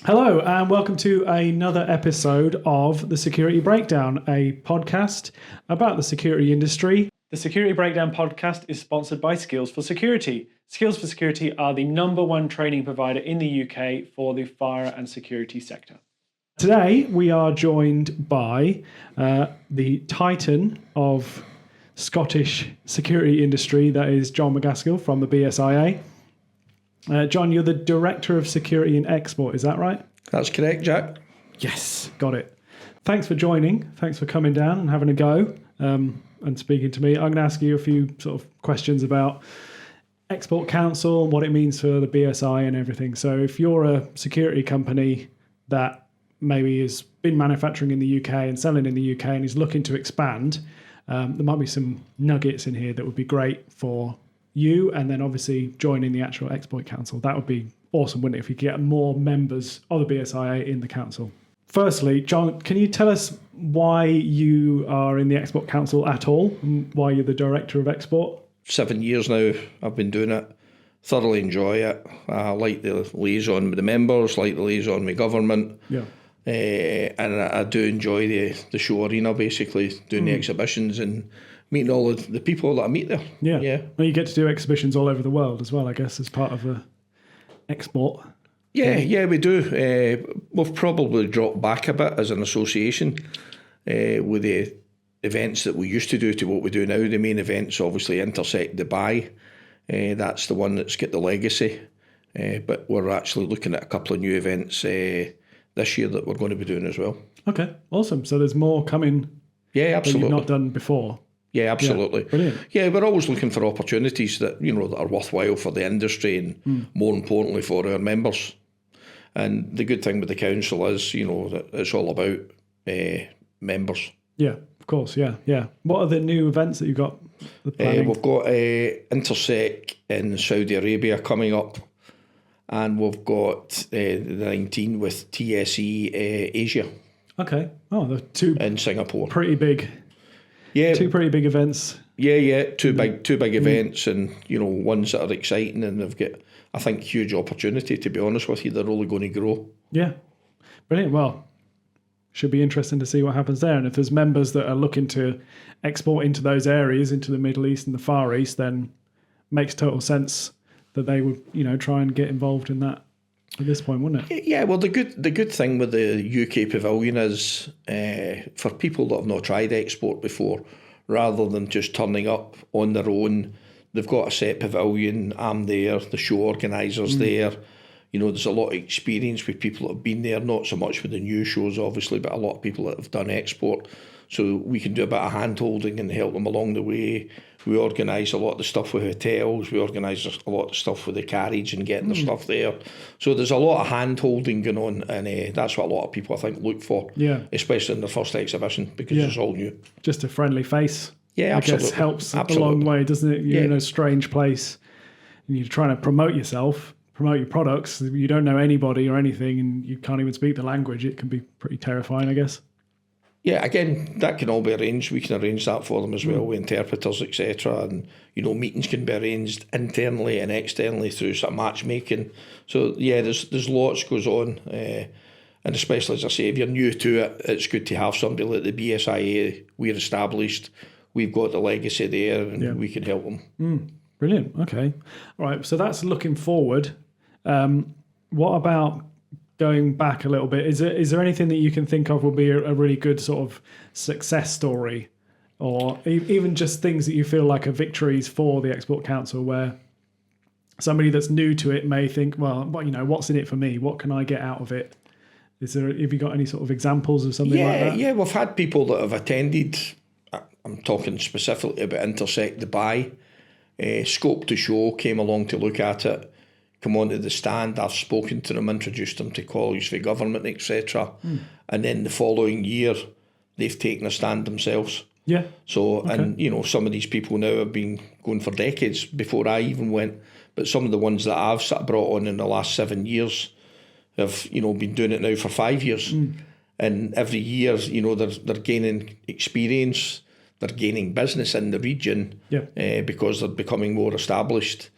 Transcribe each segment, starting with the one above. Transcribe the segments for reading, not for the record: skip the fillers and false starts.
Hello, and welcome to another episode of The Security Breakdown, a podcast about the security industry. The Security Breakdown podcast is sponsored by Skills for Security. Skills for Security are the #1 training provider in the UK for the fire and security sector. Today, we are joined by the titan of Scottish security industry, that is John MacAskill from the BSIA. John, you're the Director of Security and Export, is that right? That's correct, Jack. Yes, got it. Thanks for joining. Thanks for coming down and having a go and speaking to me. I'm going to ask you a few sort of questions about Export Council, what it means for the BSI and everything. So if you're a security company that maybe has been manufacturing in the UK and selling in the UK and is looking to expand, there might be some nuggets in here that would be great for you, and then obviously joining the actual Export Council. That would be awesome, wouldn't it, if you could get more members of the BSIA in the council. Firstly, John, can you tell us why you are in the Export Council at all, and why you're the Director of Export? 7 years now I've been doing it. Thoroughly enjoy it. I like the liaison with the members, like the liaison with government. Yeah. And I do enjoy the show arena, basically, doing the exhibitions and meeting all of the people that I meet there. Yeah. Well, you get to do exhibitions all over the world as well, I guess, as part of the export. Yeah, we do. We've probably dropped back a bit as an association with the events that we used to do to what we do now. The main event's obviously Intersec Dubai. That's the one that's got the legacy. But we're actually looking at a couple of new events this year that we're going to be doing as well. Okay, awesome. So there's more coming Yeah, that you've absolutely. not done before. Yeah, absolutely. Yeah, brilliant. Yeah, we're always looking for opportunities that that are worthwhile for the industry and more importantly for our members. And the good thing with the council is, that it's all about members. Yeah, of course. Yeah. What are the new events that you've got? Planning? We've got Intersec in Saudi Arabia coming up, and we've got the 19 with TSE Asia. Okay. Oh, the two in Singapore. Pretty big. Yeah, two pretty big events. Yeah, two big events, and ones that are exciting, and they've got, I think, huge opportunity. To be honest with you, they're only going to grow. Yeah, brilliant. Well, should be interesting to see what happens there. And if there's members that are looking to export into those areas, into the Middle East and the Far East, then makes total sense that they would, try and get involved in that at this point, wouldn't it? Yeah. Well, the good thing with the UK Pavilion is for people that have not tried export before, rather than just turning up on their own, they've got a set pavilion. I'm there, the show organisers there. There's a lot of experience with people that have been there, not so much with the new shows, obviously, but a lot of people that have done export. So we can do a bit of hand-holding and help them along the way. We organise a lot of the stuff with hotels. We organise a lot of stuff with the carriage and getting the stuff there. So there's a lot of hand-holding going on, and that's what a lot of people, I think, look for, especially in their first exhibition, because it's all new. Just a friendly face. Yeah, absolutely. I guess helps a long way, doesn't it? You're in a strange place, and you're trying to promote yourself, promote your products. You don't know anybody or anything, and you can't even speak the language. It can be pretty terrifying, I guess. Yeah, again, that can all be arranged. We can arrange that for them as well with interpreters, etc. And, meetings can be arranged internally and externally through sort of matchmaking. So, yeah, there's lots goes on. And especially, as I say, if you're new to it, it's good to have somebody like the BSIA. We're established. We've got the legacy there, and we can help them. Brilliant. Okay. All right. So that's looking forward. What about going back a little bit? Is there anything that you can think of will be a really good sort of success story, or even just things that you feel like are victories for the Export Council, where somebody that's new to it may think, well, what's in it for me? What can I get out of it? Have you got any sort of examples of something like that? Yeah, we've had people that have attended. I'm talking specifically about Intersec Dubai. Scope to Show came along to look at it, come onto the stand. I've spoken to them, introduced them to colleagues for government, etc. And then the following year, they've taken a stand themselves. Yeah. So, okay. And some of these people now have been going for decades before I even went. But some of the ones that I've sort of brought on in the last 7 years have, been doing it now for 5 years. And every year, they're gaining experience. They're gaining business in the region because they're becoming more established.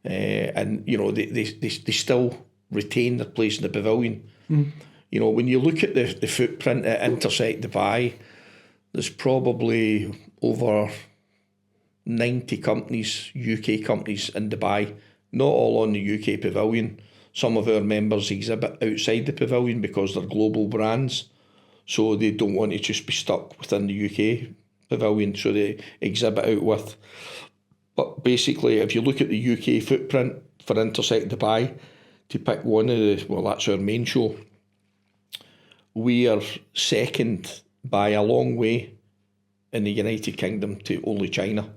And, they still retain their place in the pavilion. You know, when you look at the footprint at Intersec Dubai, there's probably over 90 companies, UK companies in Dubai, not all on the UK pavilion. Some of our members exhibit outside the pavilion because they're global brands, so they don't want to just be stuck within the UK pavilion, so they exhibit out with. But basically, if you look at the UK footprint for Intersec Dubai, to pick one of the, well, that's our main show, we are second by a long way in the United Kingdom to only China.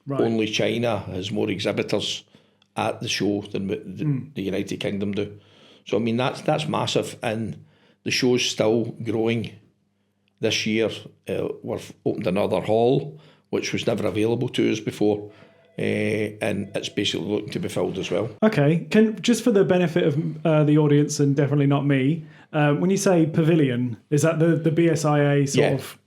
Right. Only China has more exhibitors at the show than the United Kingdom do. So I mean that's massive, and the show's still growing. This year we've opened another hall which was never available to us before, and it's basically looking to be filled as well. Okay, just for the benefit of the audience and definitely not me, when you say pavilion, is that the BSIA sort of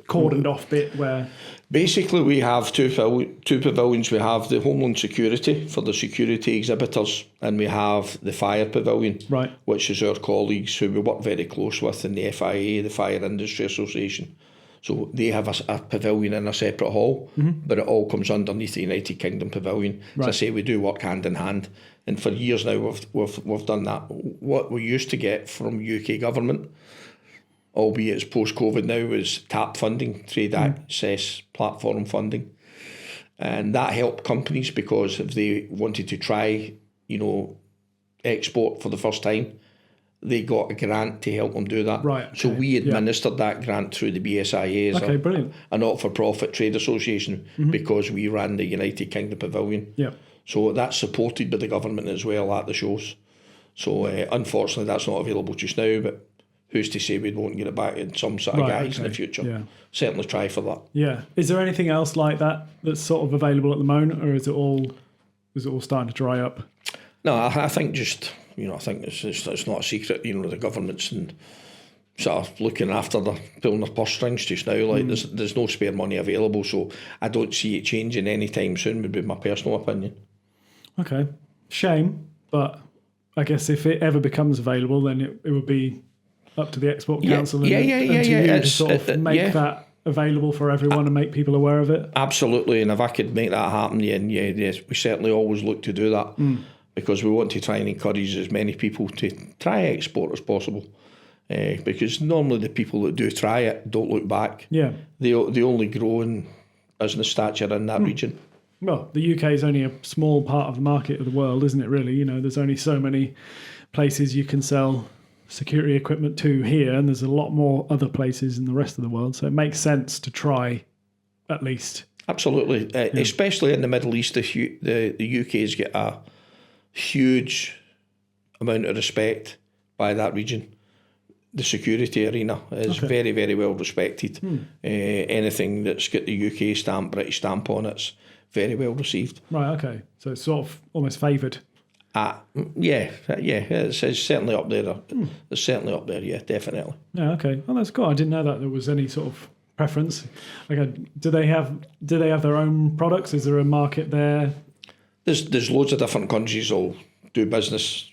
cordoned off bit where? Basically, we have two pavilions. We have the Homeland Security for the security exhibitors, and we have the Fire Pavilion, right, which is our colleagues who we work very close with in the FIA, the Fire Industry Association. So they have a pavilion in a separate hall, but it all comes underneath the United Kingdom pavilion. Right. As I say, we do work hand in hand, and for years now we've done that. What we used to get from UK government, albeit it's post-COVID now, is TAP funding, Trade Access Platform funding. And that helped companies because if they wanted to try, export for the first time, they got a grant to help them do that. Right. Okay. So we administered that grant through the BSIA as brilliant. a not-for-profit trade association because we ran the United Kingdom Pavilion. Yeah. So that's supported by the government as well at the shows. So unfortunately that's not available just now, but who's to say we won't get it back in some sort of guise in the future? Yeah. Certainly try for that. Yeah. Is there anything else like that that's sort of available at the moment, or is it all starting to dry up? No, I think just, I think it's not a secret, the government's and sort of looking after pulling their purse strings just now. Like there's no spare money available, so I don't see it changing anytime soon, would be my personal opinion. Okay. Shame, but I guess if it ever becomes available, then it would be up to the Export Council and to you to sort of make that available for everyone and make people aware of it. Absolutely, and if I could make that happen, yes, we certainly always look to do that because we want to try and encourage as many people to try export as possible. Because normally the people that do try it don't look back. Yeah, they only grow in business stature in that region. Well, the UK is only a small part of the market of the world, isn't it? Really, there's only so many places you can sell security equipment to here, and there's a lot more other places in the rest of the world, so it makes sense to try at least. Absolutely, especially in the Middle East. The UK's got a huge amount of respect by that region. The security arena is very, very well respected. Anything that's got the UK stamp, British stamp on it's very well received. Right, okay, so it's sort of almost favoured. It's certainly up there. It's certainly up there, yeah, definitely. Yeah, okay. Well, that's cool. I didn't know that there was any sort of preference. Okay, do they have their own products? Is there a market there? There's loads of different countries all do business,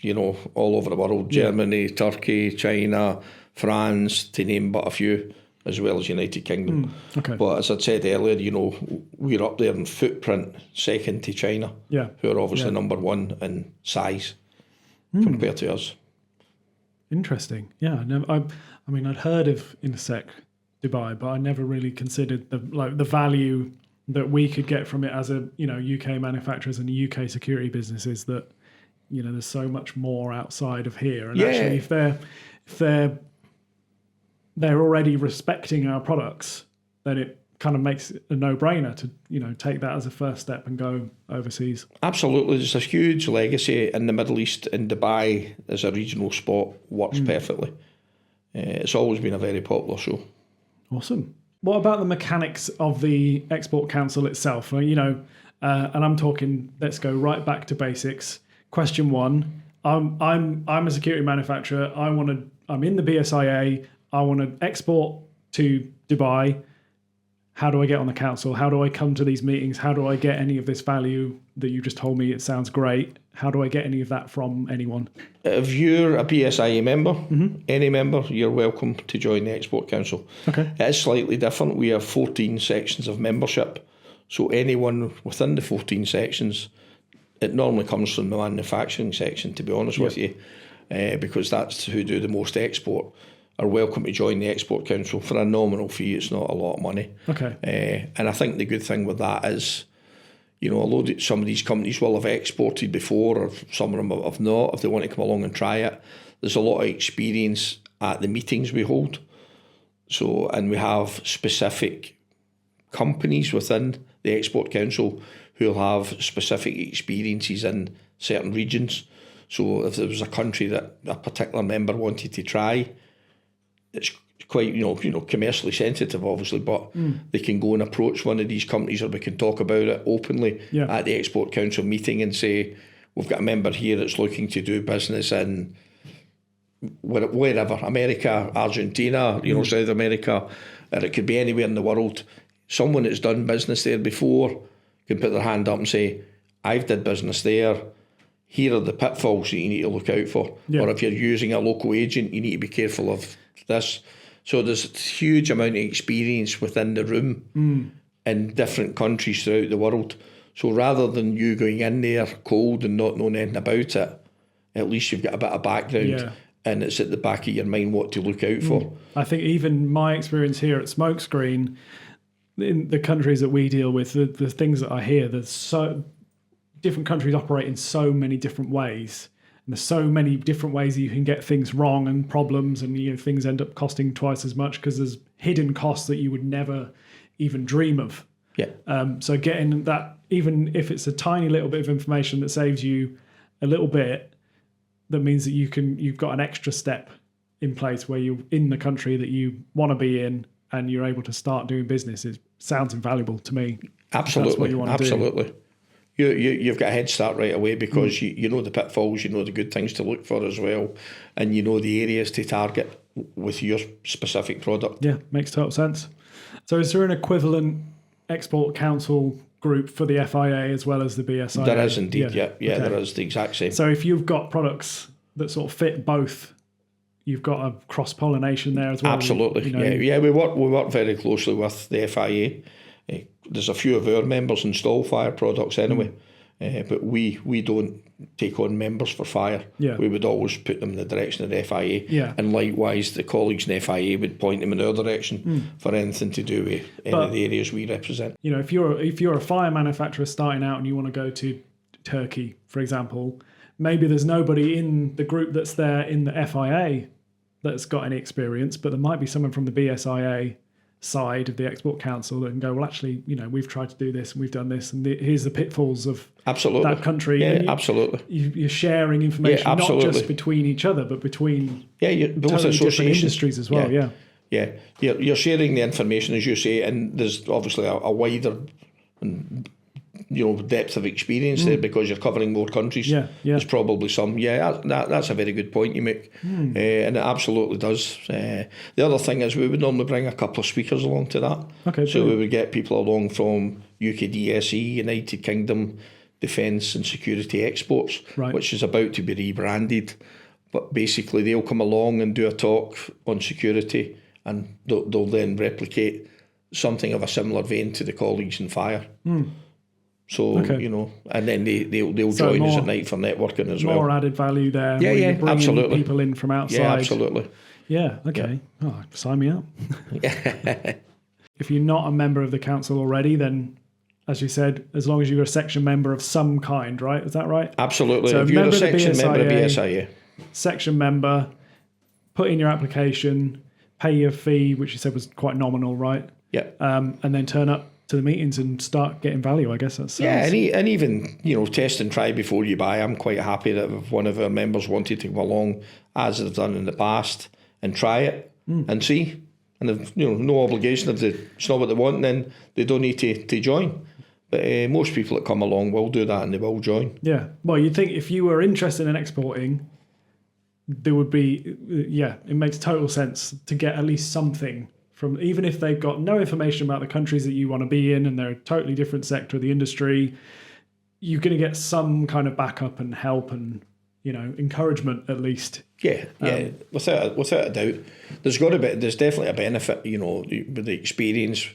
all over the world. Germany, Turkey, China, France, to name but a few, as well as United Kingdom. Okay. But as I said earlier, we're up there in footprint, second to China, who are obviously number one in size compared to us. Interesting. Yeah, I'd heard of Intersec Dubai, but I never really considered the value that we could get from it as a UK manufacturers and UK security businesses. That there's so much more outside of here, and actually if they're already respecting our products, then it kind of makes it a no-brainer to take that as a first step and go overseas. Absolutely, there's a huge legacy in the Middle East, and Dubai as a regional spot works perfectly. It's always been a very popular show. Awesome. What about the mechanics of the Export Council itself? And I'm talking. Let's go right back to basics. Question one: I'm a security manufacturer. I'm in the BSIA. I want to export to Dubai. how do I get on the council? How do I come to these meetings? How do I get any of this value that you just told me? It sounds great. How do I get any of that from anyone? If you're a BSIA member, any member, you're welcome to join the Export Council. Okay. It is slightly different. We have 14 sections of membership. So anyone within the 14 sections, it normally comes from the manufacturing section, to be honest with you, because that's who do the most export, are welcome to join the Export Council for a nominal fee. It's not a lot of money. Okay. And I think the good thing with that is, although some of these companies will have exported before, or some of them have not, if they want to come along and try it, there's a lot of experience at the meetings we hold. So, and we have specific companies within the Export Council who'll have specific experiences in certain regions. So if there was a country that a particular member wanted to try, it's quite, commercially sensitive, obviously, but they can go and approach one of these companies, or we can talk about it openly at the Export Council meeting and say, we've got a member here that's looking to do business in wherever, America, Argentina, South America, or it could be anywhere in the world. Someone that's done business there before can put their hand up and say, I've did business there. Here are the pitfalls that you need to look out for. Or if you're using a local agent, you need to be careful of this. So there's a huge amount of experience within the room in different countries throughout the world. So rather than you going in there cold and not knowing anything about it, at least you've got a bit of background and it's at the back of your mind what to look out for. I think even my experience here at Smokescreen, in the countries that we deal with, the things that I hear, there's so different countries operate in so many different ways. And there's so many different ways that you can get things wrong and problems, and things end up costing twice as much because there's hidden costs that you would never even dream of. So getting that, even if it's a tiny little bit of information that saves you a little bit, that means that you've got an extra step in place where you're in the country that you want to be in, and you're able to start doing business. It sounds invaluable to me. Absolutely, absolutely. You've got a head start right away because you know the pitfalls, you know the good things to look for as well, and you know the areas to target with your specific product. Yeah, makes total sense. So is there an equivalent Export Council group for the FIA as well as the BSIA? There is indeed, yeah, okay. There is the exact same. So if you've got products that sort of fit both, you've got a cross-pollination there as well. Absolutely, we work very closely with the FIA. There's a few of our members install fire products anyway, but we don't take on members for fire. We would always put them in the direction of the FIA, and likewise the colleagues in the FIA would point them in our direction for anything to do with any of the areas we represent. If you're a fire manufacturer starting out and you want to go to Turkey, for example, maybe there's nobody in the group that's there in the FIA that's got any experience, but there might be someone from the BSIA side of the Export Council that can go, well, actually, we've tried to do this and we've done this, and here's the pitfalls of that country. Absolutely. You're sharing information not just between each other, but between both totally associations, different industries as well. You're sharing the information, as you say, and there's obviously a wider depth of experience there because you're covering more countries. There's probably some. That's a very good point you make, and it absolutely does. The other thing is we would normally bring a couple of speakers along to that. Okay, so we would get people along from UKDSE, United Kingdom Defence and Security Exports, which is about to be rebranded. But basically they'll come along and do a talk on security, and they'll then replicate something of a similar vein to the colleagues in fire. So, and then they'll join us at night for networking as well. More added value there. Yeah, absolutely. People in from outside. Yeah, absolutely. Yeah, okay. Yeah. Oh, sign me up. If you're not a member of the council already, then, as you said, as long as you're a section member of some kind, right? Is that right? Absolutely. So if you're a section member of BSIA. Section member, put in your application, pay your fee, which you said was quite nominal, right? Yeah. And then turn up to the meetings and start getting value, I guess. And even test and try before you buy. I'm quite happy that if one of our members wanted to come along, as they've done in the past, and try it and see, and if no obligation, if it's not what they want, then they don't need to join. But most people that come along will do that and they will join. Yeah, well, you'd think if you were interested in exporting, there would be it makes total sense to get at least something from even if they've got no information about the countries that you want to be in and they're a totally different sector of the industry, you're going to get some kind of backup and help and, encouragement at least. Yeah, without a doubt. There's definitely a benefit, with the experience,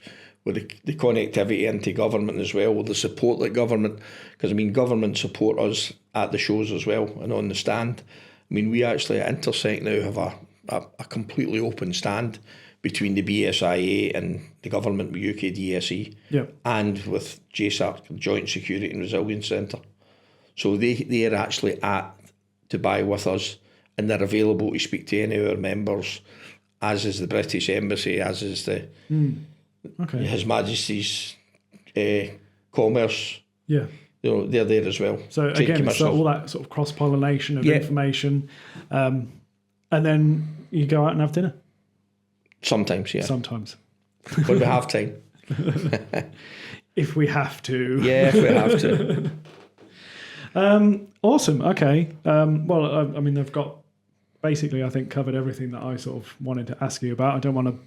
with the connectivity into government as well, with the support that government, because government support us at the shows as well and on the stand. We actually at Intersec now have a completely open stand between the BSIA and the government with UK DSE, and with JSAC, Joint Security and Resilience Centre. So they're actually at Dubai with us, and they're available to speak to any of our members, as is the British Embassy, as is the His Majesty's Commerce. Yeah. They're there as well. So again, it's all that sort of cross-pollination of information. And then you go out and have dinner? Sometimes, yeah. Sometimes. When we have time. If we have to. Yeah, if we have to. Awesome. Okay. They've got basically, I think, covered everything that I sort of wanted to ask you about. I don't want to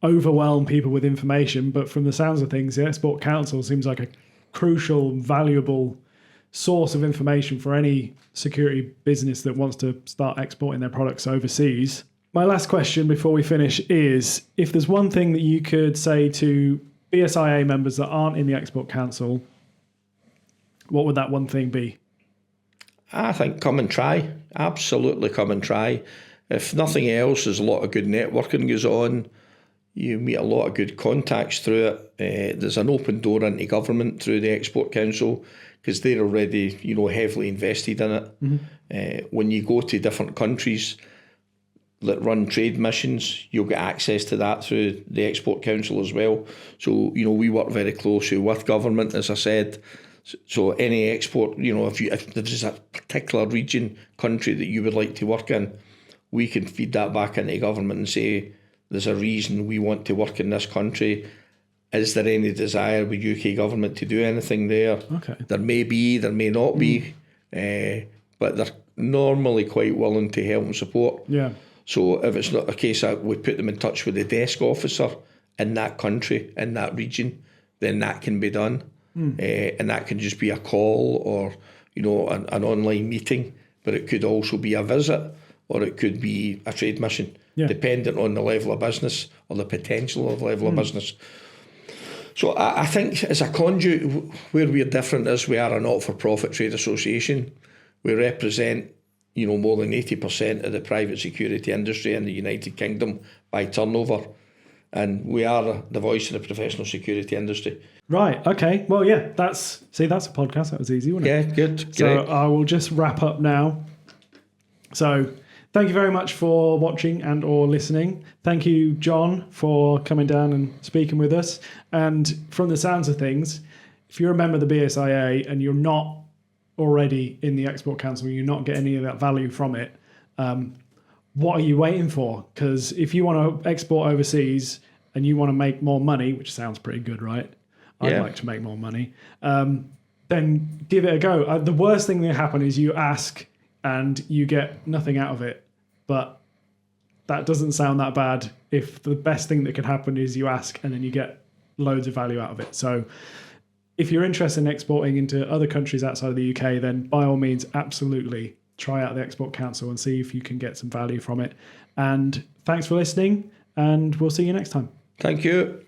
overwhelm people with information, but from the sounds of things, the Export Council seems like a crucial, valuable source of information for any security business that wants to start exporting their products overseas. My last question before we finish is, if there's one thing that you could say to BSIA members that aren't in the Export Council, what would that one thing be? I think come and try. Absolutely come and try. If nothing else, there's a lot of good networking goes on. You meet a lot of good contacts through it. There's an open door into government through the Export Council because they're already, heavily invested in it. Mm-hmm. When you go to different countries that run trade missions, you'll get access to that through the Export Council as well. So, we work very closely with government, as I said. So any export, if there's a particular region, country that you would like to work in, we can feed that back into government and say, there's a reason we want to work in this country. Is there any desire with UK government to do anything there? Okay. There may be, there may not be, but they're normally quite willing to help and support. Yeah. So if it's not a case that we put them in touch with the desk officer in that country, in that region, then that can be done. And that can just be a call or, an online meeting, but it could also be a visit or it could be a trade mission, dependent on the level of business or the potential of level of business. So I think as a conduit, where we're different is we are a not-for-profit trade association. We represent, more than 80% of the private security industry in the United Kingdom by turnover. And we are the voice of the professional security industry. Right, okay. Well, yeah, that's a podcast. That was easy, wasn't it? Yeah, good. So Great. I will just wrap up now. So thank you very much for watching and or listening. Thank you, John, for coming down and speaking with us. And from the sounds of things, if you're a member of the BSIA and you're not already in the Export Council, you're not getting any of that value from it, what are you waiting for? Because if you want to export overseas and you want to make more money, which sounds pretty good, right? I'd like to make more money. Then give it a go. The worst thing that happen is you ask and you get nothing out of it. But that doesn't sound that bad if the best thing that could happen is you ask and then you get loads of value out of it. So if you're interested in exporting into other countries outside of the UK, then by all means, absolutely try out the Export Council and see if you can get some value from it. And thanks for listening, and we'll see you next time. Thank you.